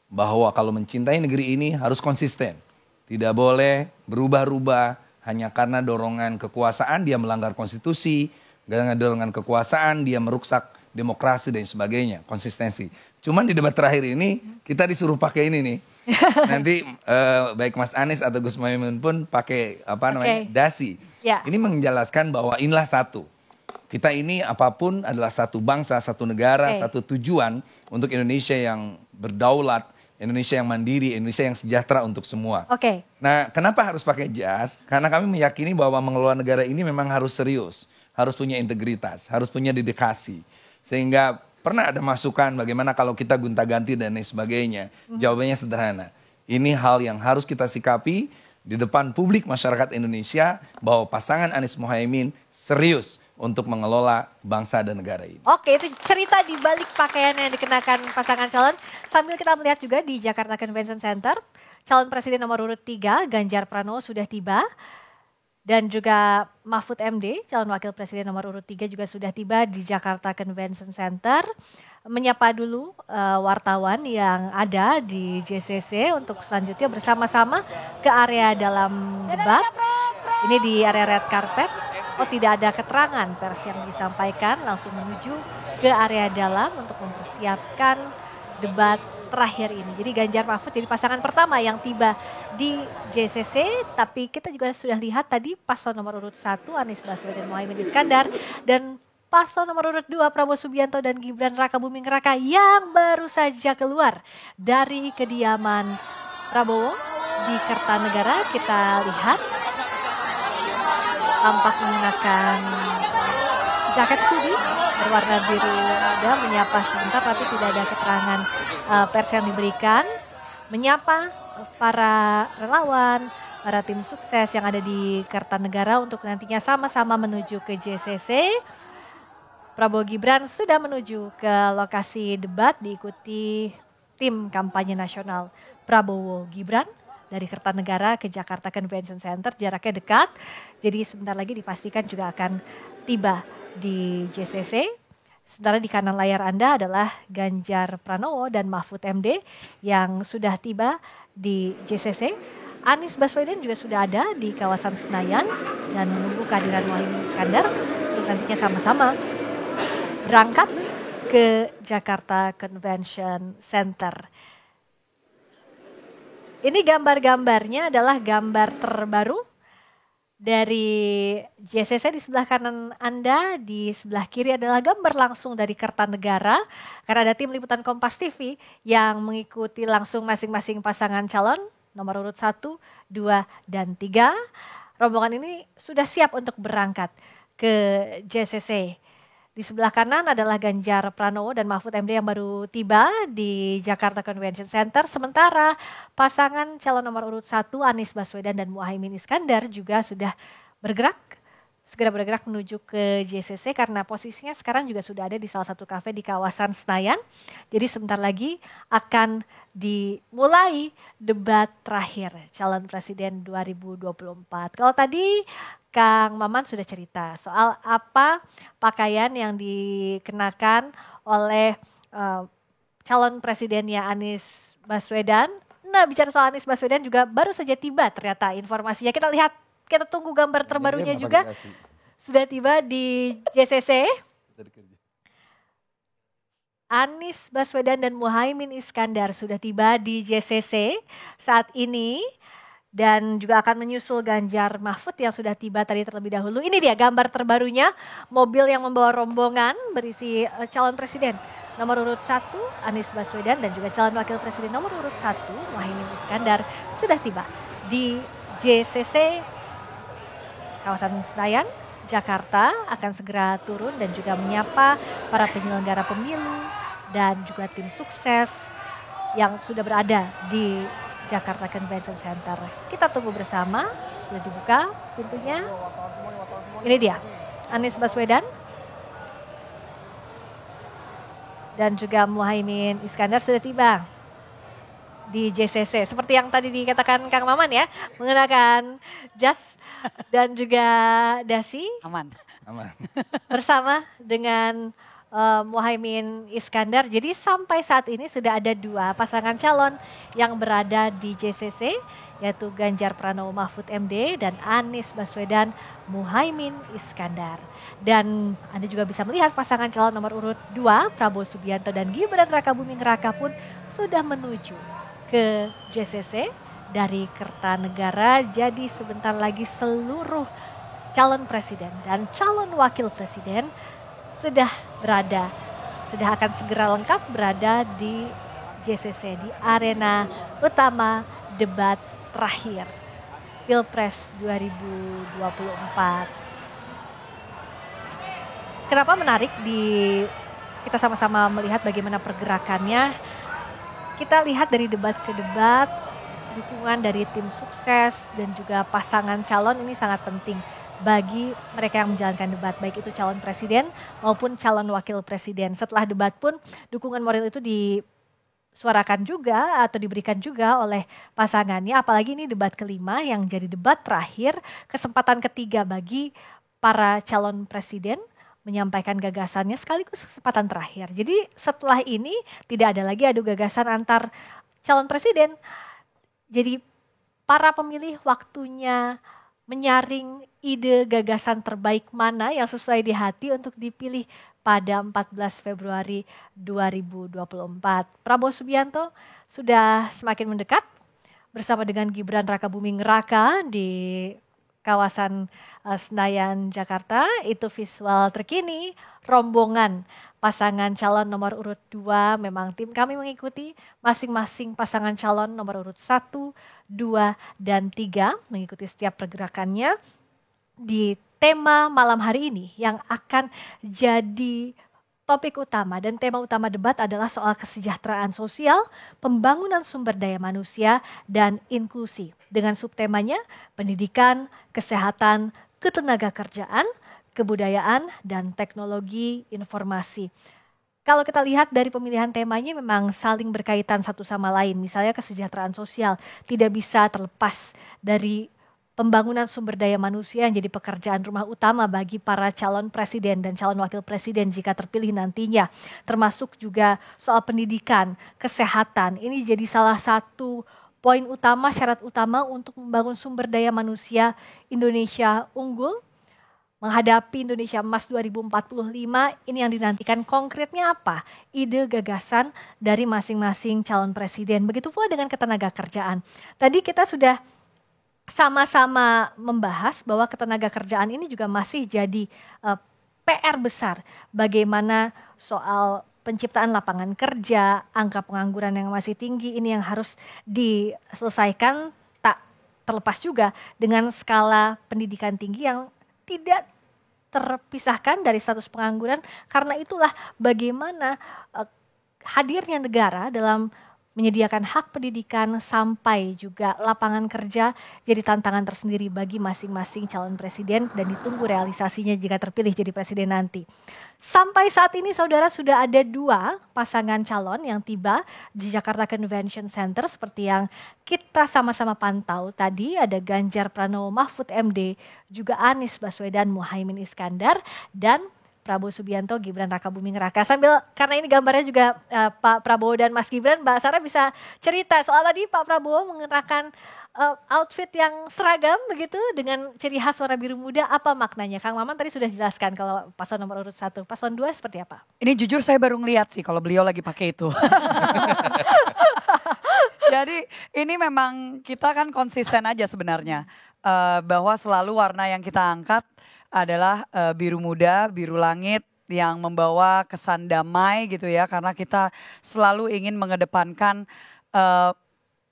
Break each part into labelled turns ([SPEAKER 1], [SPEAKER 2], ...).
[SPEAKER 1] bahwa kalau mencintai negeri ini harus konsisten. Tidak boleh berubah-ubah hanya karena dorongan kekuasaan dia melanggar konstitusi, dengan dorongan kekuasaan dia merusak demokrasi dan sebagainya, konsistensi. Cuman di debat terakhir ini kita disuruh pakai ini nih. Nanti baik Mas Anies atau Gus Muhaimin pun pakai dasi.
[SPEAKER 2] Ya.
[SPEAKER 1] Ini menjelaskan bahwa inilah satu. Kita ini apapun adalah satu bangsa, satu negara, satu tujuan untuk Indonesia yang berdaulat, Indonesia yang mandiri, Indonesia yang sejahtera untuk semua. Nah, kenapa harus pakai jas? Karena kami meyakini bahwa mengelola negara ini memang harus serius, harus punya integritas, harus punya dedikasi. Sehingga pernah ada masukan bagaimana kalau kita gonta-ganti dan lain sebagainya. Jawabannya sederhana. Ini hal yang harus kita sikapi di depan publik masyarakat Indonesia bahwa pasangan Anies Muhaimin serius untuk mengelola bangsa dan negara ini.
[SPEAKER 2] Oke, itu cerita di balik pakaian yang dikenakan pasangan calon. Sambil kita melihat juga di Jakarta Convention Center, calon presiden nomor urut 3 Ganjar Pranowo sudah tiba. Dan juga Mahfud MD, calon wakil presiden nomor urut 3 juga sudah tiba di Jakarta Convention Center. Menyapa dulu wartawan yang ada di JCC untuk selanjutnya bersama-sama ke area dalam debat. Ini di area red carpet. Oh, tidak ada keterangan pers yang disampaikan, langsung menuju ke area dalam untuk mempersiapkan debat terakhir ini. Jadi Ganjar Mahfud jadi pasangan pertama yang tiba di JCC, tapi kita juga sudah lihat tadi paslon nomor urut 1 Anies Baswedan Muhaimin Iskandar dan paslon nomor urut 2 Prabowo Subianto dan Gibran Rakabuming Raka yang baru saja keluar dari kediaman Prabowo di Kertanegara. Kita lihat tampak menggunakan jaket hoodie berwarna biru muda, menyapa sebentar tapi tidak ada keterangan pers yang diberikan, menyapa para relawan, para tim sukses yang ada di Kertanegara untuk nantinya sama-sama menuju ke JCC. Prabowo Gibran sudah menuju ke lokasi debat diikuti tim kampanye nasional Prabowo Gibran dari Kertanegara ke Jakarta Convention Center, jaraknya dekat. Jadi sebentar lagi dipastikan juga akan tiba di JCC. Sementara di kanan layar Anda adalah Ganjar Pranowo dan Mahfud MD yang sudah tiba di JCC. Anies Baswedan juga sudah ada di kawasan Senayan dan menunggu kehadiran Muhaimin Iskandar untuk nantinya sama-sama berangkat ke Jakarta Convention Center. Ini gambar-gambarnya adalah gambar terbaru dari JCC. Di sebelah kanan Anda, di sebelah kiri adalah gambar langsung dari Kertanegara. Karena ada tim liputan Kompas TV yang mengikuti langsung masing-masing pasangan calon nomor urut 1, 2, dan 3. Rombongan ini sudah siap untuk berangkat ke JCC. Di sebelah kanan adalah Ganjar Pranowo dan Mahfud MD yang baru tiba di Jakarta Convention Center. Sementara pasangan calon nomor urut 1 Anies Baswedan dan Muhaimin Iskandar juga sudah segera bergerak menuju ke JCC karena posisinya sekarang juga sudah ada di salah satu kafe di kawasan Senayan. Jadi sebentar lagi akan dimulai debat terakhir calon presiden 2024. Kalau tadi Kang Maman sudah cerita soal apa pakaian yang dikenakan oleh calon presidennya Anies Baswedan. Nah, bicara soal Anies Baswedan juga baru saja tiba ternyata informasinya. Kita lihat, kita tunggu gambar terbarunya juga. Sudah tiba di JCC. Anies Baswedan dan Muhaimin Iskandar sudah tiba di JCC saat ini. Dan juga akan menyusul Ganjar Mahfud yang sudah tiba tadi terlebih dahulu. Ini dia gambar terbarunya, mobil yang membawa rombongan berisi calon presiden nomor urut 1 Anies Baswedan dan juga calon wakil presiden nomor urut 1 Muhaimin Iskandar sudah tiba di JCC kawasan Senayan, Jakarta. Akan segera turun dan juga menyapa para penyelenggara pemilu dan juga tim sukses yang sudah berada di Jakarta Convention Center. Kita tunggu bersama, sudah dibuka pintunya. Ini dia, Anies Baswedan dan juga Muhaimin Iskandar sudah tiba di JCC. Seperti yang tadi dikatakan Kang Maman ya, mengenakan jas dan juga dasi.
[SPEAKER 3] Aman.
[SPEAKER 2] Bersama dengan Muhaimin Iskandar. Jadi sampai saat ini sudah ada 2 pasangan calon yang berada di JCC, yaitu Ganjar Pranowo Mahfud MD dan Anies Baswedan Muhaimin Iskandar. Dan Anda juga bisa melihat pasangan calon nomor urut 2 Prabowo Subianto dan Gibran Rakabuming Raka pun sudah menuju ke JCC dari Kertanegara. Jadi sebentar lagi seluruh calon presiden dan calon wakil presiden sudah akan segera lengkap berada di JCC, di arena utama debat terakhir Pilpres 2024. Kenapa menarik kita sama-sama melihat bagaimana pergerakannya? Kita lihat dari debat ke debat, dukungan dari tim sukses dan juga pasangan calon ini sangat penting bagi mereka yang menjalankan debat, baik itu calon presiden maupun calon wakil presiden. Setelah debat pun dukungan moral itu disuarakan juga atau diberikan juga oleh pasangannya, apalagi ini debat kelima yang jadi debat terakhir, kesempatan ketiga bagi para calon presiden menyampaikan gagasannya sekaligus kesempatan terakhir. Jadi setelah ini tidak ada lagi adu gagasan antar calon presiden. Jadi para pemilih waktunya menyaring ide gagasan terbaik mana yang sesuai di hati untuk dipilih pada 14 Februari 2024. Prabowo Subianto sudah semakin mendekat bersama dengan Gibran Rakabuming Raka di kawasan Senayan, Jakarta. Itu visual terkini rombongan pasangan calon nomor urut 2. Memang tim kami mengikuti masing-masing pasangan calon nomor urut 1, 2, dan 3 mengikuti setiap pergerakannya di tema malam hari ini yang akan jadi topik utama dan tema utama debat adalah soal kesejahteraan sosial, pembangunan sumber daya manusia, dan inklusi. Dengan subtemanya pendidikan, kesehatan, ketenagakerjaan, kebudayaan, dan teknologi informasi. Kalau kita lihat dari pemilihan temanya memang saling berkaitan satu sama lain. Misalnya kesejahteraan sosial tidak bisa terlepas dari pembangunan sumber daya manusia yang jadi pekerjaan rumah utama bagi para calon presiden dan calon wakil presiden jika terpilih nantinya. Termasuk juga soal pendidikan, kesehatan. Ini jadi salah satu poin utama, syarat utama untuk membangun sumber daya manusia Indonesia unggul. Menghadapi Indonesia Emas 2045, ini yang dinantikan konkretnya apa? Ide gagasan dari masing-masing calon presiden. Begitu pula dengan ketenagakerjaan. Tadi kita sudah sama-sama membahas bahwa ketenagakerjaan ini juga masih jadi PR besar. Bagaimana soal penciptaan lapangan kerja, angka pengangguran yang masih tinggi, ini yang harus diselesaikan, tak terlepas juga dengan skala pendidikan tinggi yang tidak terpisahkan dari status pengangguran. Karena itulah bagaimana hadirnya negara dalam menyediakan hak pendidikan sampai juga lapangan kerja jadi tantangan tersendiri bagi masing-masing calon presiden dan ditunggu realisasinya jika terpilih jadi presiden nanti. Sampai saat ini saudara sudah ada 2 pasangan calon yang tiba di Jakarta Convention Center seperti yang kita sama-sama pantau tadi. Ada Ganjar Pranowo Mahfud MD, juga Anies Baswedan Muhaimin Iskandar, dan Prabowo Subianto, Gibran Rakabuming Raka. Sambil karena ini gambarnya juga Pak Prabowo dan Mas Gibran, Mbak Sarah bisa cerita soal tadi Pak Prabowo mengenakan outfit yang seragam begitu dengan ciri khas warna biru muda. Apa maknanya? Kang Maman tadi sudah jelaskan kalau paslon nomor urut 1. Paslon 2 seperti apa?
[SPEAKER 3] Ini jujur saya baru ngeliat sih kalau beliau lagi pakai itu. Jadi ini memang kita kan konsisten aja sebenarnya. Bahwa selalu warna yang kita angkat adalah biru muda, biru langit yang membawa kesan damai gitu ya. Karena kita selalu ingin mengedepankan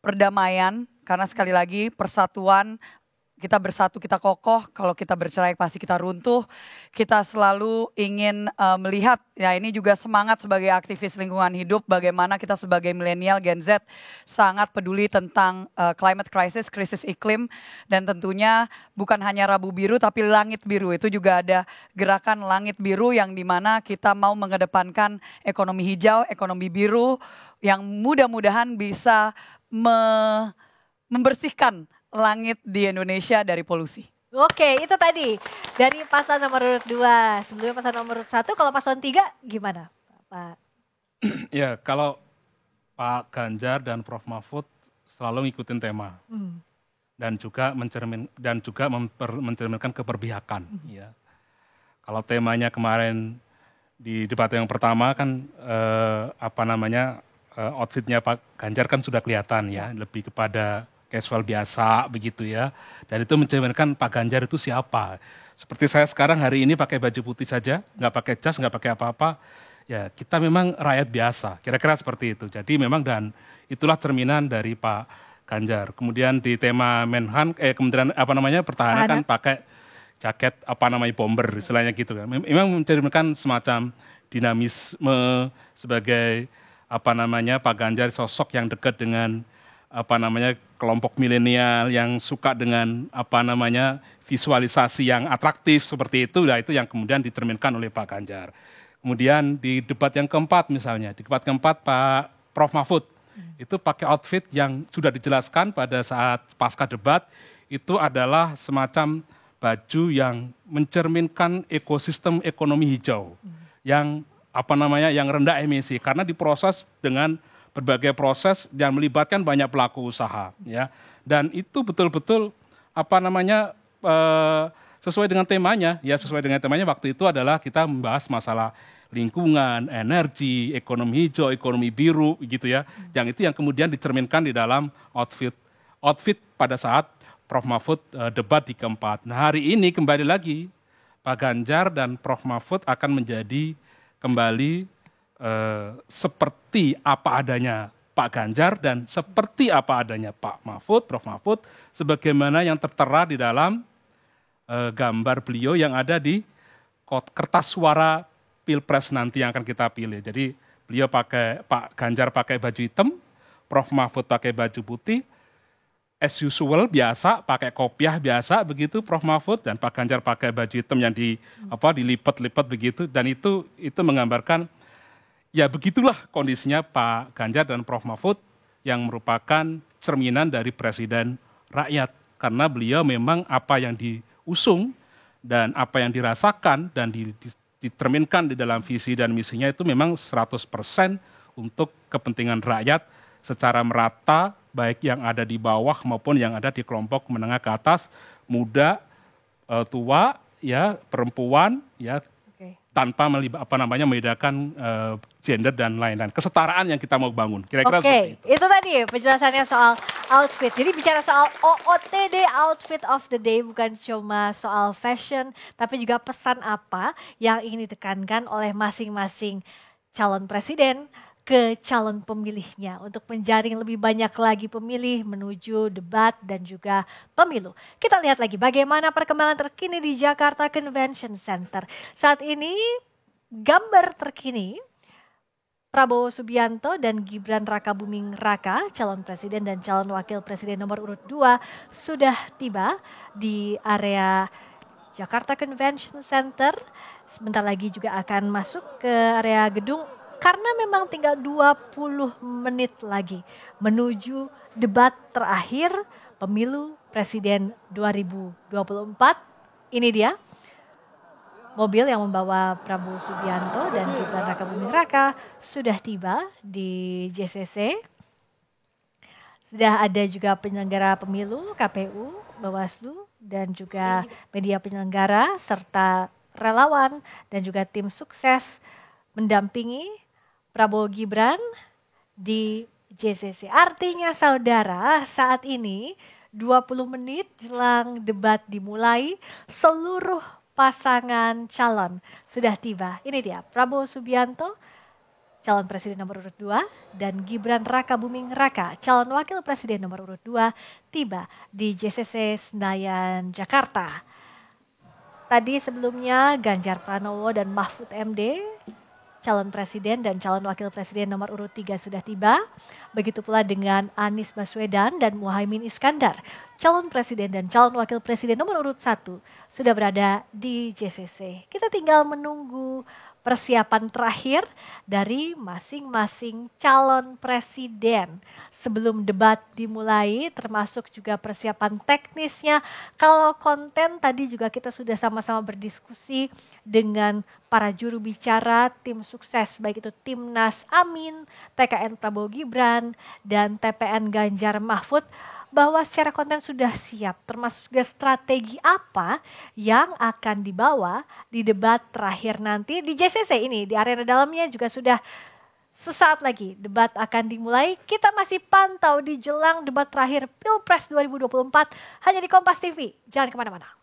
[SPEAKER 3] perdamaian. Karena sekali lagi persatuan, kita bersatu kita kokoh, kalau kita bercerai pasti kita runtuh. Kita selalu ingin melihat, ya ini juga semangat sebagai aktivis lingkungan hidup, bagaimana kita sebagai milenial Gen Z sangat peduli tentang climate crisis, krisis iklim. Dan tentunya bukan hanya Rabu Biru tapi Langit Biru, itu juga ada gerakan Langit Biru yang dimana kita mau mengedepankan ekonomi hijau, ekonomi biru yang mudah-mudahan bisa membersihkan langit di Indonesia dari polusi.
[SPEAKER 2] Oke, itu tadi dari paslon nomor urut 2. Sebelumnya paslon nomor urut 1, kalau paslon 3 gimana, Pak?
[SPEAKER 4] Ya, kalau Pak Ganjar dan Prof Mahfud selalu ngikutin tema dan juga mencerminkan keberpihakan. Ya. Kalau temanya kemarin di debat yang pertama kan outfitnya Pak Ganjar kan sudah kelihatan ya, lebih kepada casual biasa begitu ya. Dan itu mencerminkan Pak Ganjar itu siapa. Seperti saya sekarang hari ini pakai baju putih saja, nggak pakai jas, nggak pakai apa-apa. Ya kita memang rakyat biasa, kira-kira seperti itu. Jadi memang dan itulah cerminan dari Pak Ganjar. Kemudian di tema Kementerian Pertahanan kan pakai jaket bomber istilahnya gitu kan. Memang mencerminkan semacam dinamisme sebagai Pak Ganjar sosok yang dekat dengan kelompok milenial yang suka dengan visualisasi yang atraktif seperti itu. Nah itu yang kemudian dicerminkan oleh Pak Ganjar. Kemudian di debat yang keempat misalnya, di debat keempat Pak Prof Mahfud itu pakai outfit yang sudah dijelaskan pada saat pasca debat, itu adalah semacam baju yang mencerminkan ekosistem ekonomi hijau yang yang rendah emisi karena diproses dengan berbagai proses yang melibatkan banyak pelaku usaha ya. Dan itu betul-betul sesuai dengan temanya ya, sesuai dengan temanya waktu itu adalah kita membahas masalah lingkungan, energi, ekonomi hijau, ekonomi biru gitu ya. Yang itu yang kemudian dicerminkan di dalam outfit pada saat Prof Mahfud debat di keempat. Nah hari ini kembali lagi Pak Ganjar dan Prof Mahfud akan menjadi kembali seperti apa adanya Pak Ganjar dan seperti apa adanya Pak Mahfud, Prof Mahfud, sebagaimana yang tertera di dalam gambar beliau yang ada di kertas suara Pilpres nanti yang akan kita pilih. Jadi beliau Pak Ganjar pakai baju hitam, Prof Mahfud pakai baju putih, as usual biasa, pakai kopiah biasa begitu Prof Mahfud, dan Pak Ganjar pakai baju hitam yang dilipat-lipat begitu, dan itu menggambarkan ya begitulah kondisinya Pak Ganjar dan Prof Mahfud yang merupakan cerminan dari presiden rakyat, karena beliau memang apa yang diusung dan apa yang dirasakan dan diterminkan di dalam visi dan misinya itu memang 100% untuk kepentingan rakyat secara merata, baik yang ada di bawah maupun yang ada di kelompok menengah ke atas, muda, tua, ya perempuan, ya tanpa membedakan gender dan lain-lain. Kesetaraan yang kita mau bangun. Kira-kira seperti
[SPEAKER 2] itu tadi penjelasannya soal outfit. Jadi bicara soal OOTD, outfit of the day, bukan cuma soal fashion, tapi juga pesan apa yang ingin ditekankan oleh masing-masing calon presiden ke calon pemilihnya untuk menjaring lebih banyak lagi pemilih menuju debat dan juga pemilu. Kita lihat lagi bagaimana perkembangan terkini di Jakarta Convention Center. Saat ini gambar terkini Prabowo Subianto dan Gibran Rakabuming Raka, calon presiden dan calon wakil presiden nomor urut 2 sudah tiba di area Jakarta Convention Center. Sebentar lagi juga akan masuk ke area gedung karena memang tinggal 20 menit lagi menuju debat terakhir pemilu presiden 2024. Ini dia mobil yang membawa Prabowo Subianto dan Gibran Rakabuming Raka sudah tiba di JCC. Sudah ada juga penyelenggara pemilu, KPU, Bawaslu, dan juga media penyelenggara serta relawan dan juga tim sukses mendampingi Prabowo Gibran di JCC. Artinya saudara, saat ini 20 menit jelang debat dimulai, seluruh pasangan calon sudah tiba. Ini dia Prabowo Subianto, calon presiden nomor urut 2, dan Gibran Rakabuming Raka, calon wakil presiden nomor urut 2, tiba di JCC Senayan, Jakarta. Tadi sebelumnya Ganjar Pranowo dan Mahfud MD, calon presiden dan calon wakil presiden nomor urut 3 sudah tiba. Begitu pula dengan Anies Baswedan dan Muhaimin Iskandar, calon presiden dan calon wakil presiden nomor urut 1 sudah berada di JCC. Kita tinggal menunggu persiapan terakhir dari masing-masing calon presiden. Sebelum debat dimulai, termasuk juga persiapan teknisnya. Kalau konten tadi juga kita sudah sama-sama berdiskusi dengan para juru bicara tim sukses, baik itu Timnas Amin, TKN Prabowo Gibran, dan TPN Ganjar Mahfud, bahwa secara konten sudah siap, termasuk juga strategi apa yang akan dibawa di debat terakhir nanti di JCC ini. Di arena dalamnya juga sudah sesaat lagi debat akan dimulai. Kita masih pantau di jelang debat terakhir Pilpres 2024 hanya di Kompas TV. Jangan kemana-mana.